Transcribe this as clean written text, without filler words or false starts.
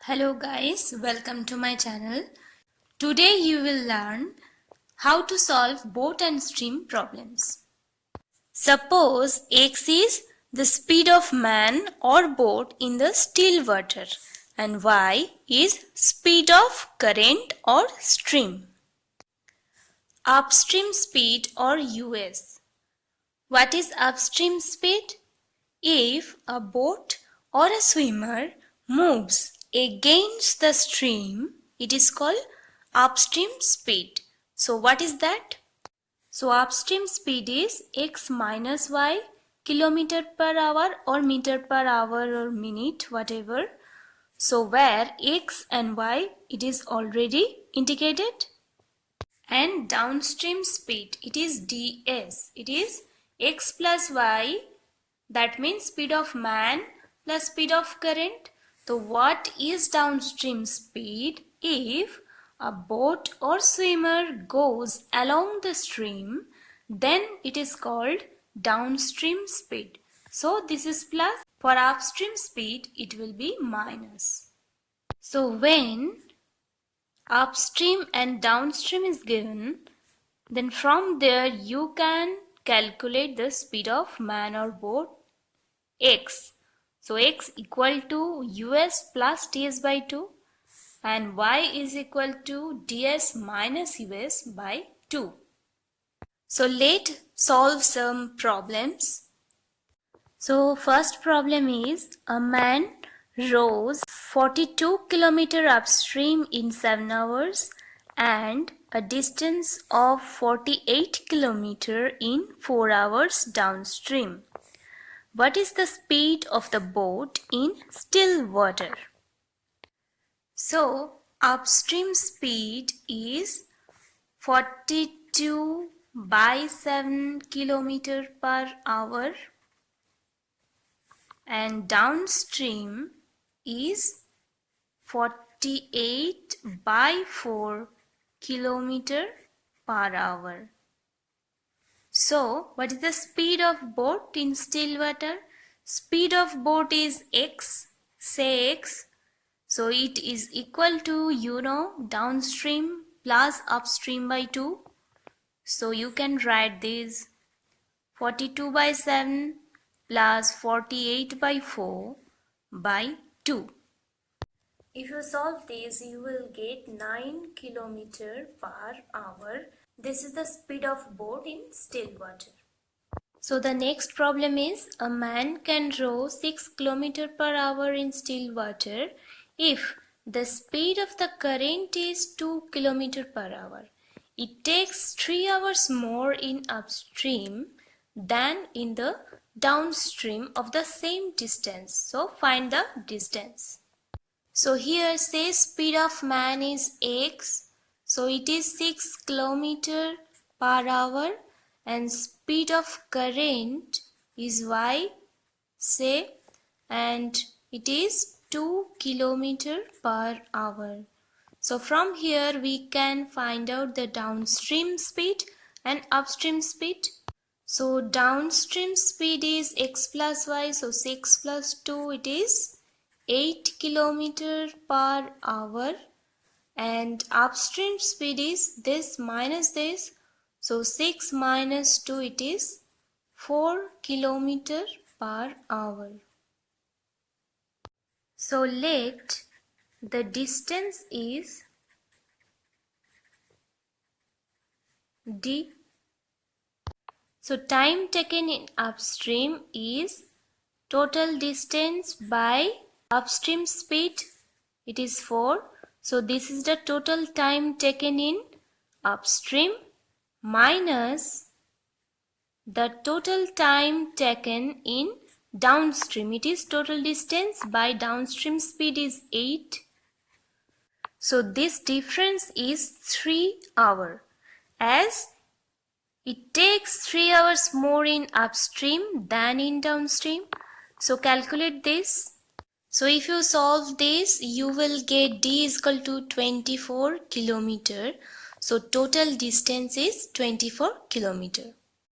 Hello guys, welcome to my channel. Today you will learn how to solve boat and stream problems. Suppose x is the speed of man or boat in the still water and y is speed of current or stream. Upstream speed or US. What is upstream speed? If a boat or a swimmer moves against the stream, it is called upstream speed. So what is that? So upstream speed is x minus y kilometer per hour or meter per hour or minute, whatever. So where x and y, it is already indicated. And downstream speed, it is ds. It is x plus y, that means speed of man plus speed of current. So what is downstream speed? If a boat or swimmer goes along the stream, then it is called downstream speed. So this is plus. For upstream speed, it will be minus. So when upstream and downstream is given, then from there you can calculate the speed of man or boat x. So x equal to us plus ds by 2 and y is equal to ds minus us by 2. So let's solve some problems. So first problem is a man rows 42 km upstream in 7 hours and a distance of 48 km in 4 hours downstream. What is the speed of the boat in still water? So upstream speed is 42 by 7 km per hour and downstream is 48 by 4 km per hour. So, what is the speed of boat in still water? Speed of boat is x, say x. So, it is equal to, downstream plus upstream by 2. So, you can write this 42 by 7 plus 48 by 4 by 2. If you solve this, you will get 9 km per hour. This is the speed of boat in still water. So the next problem is a man can row 6 km per hour in still water if the speed of the current is 2 km per hour. It takes 3 hours more in upstream than in the downstream of the same distance. So find the distance. So here say speed of man is x. So it is 6 km per hour and speed of current is y, say, and it is 2 km per hour. So from here we can find out the downstream speed and upstream speed. So downstream speed is x plus y, so 6 plus 2, it is 8 km per hour. And upstream speed is this minus this. So 6 minus 2, it is 4 km per hour. So let the distance is d. So time taken in upstream is total distance by upstream speed. It is 4. So this is the total time taken in upstream minus the total time taken in downstream. It is total distance by downstream speed is 8. So this difference is 3 hours as it takes 3 hours more in upstream than in downstream. So calculate this. So if you solve this, you will get d is equal to 24 km. So total distance is 24 km.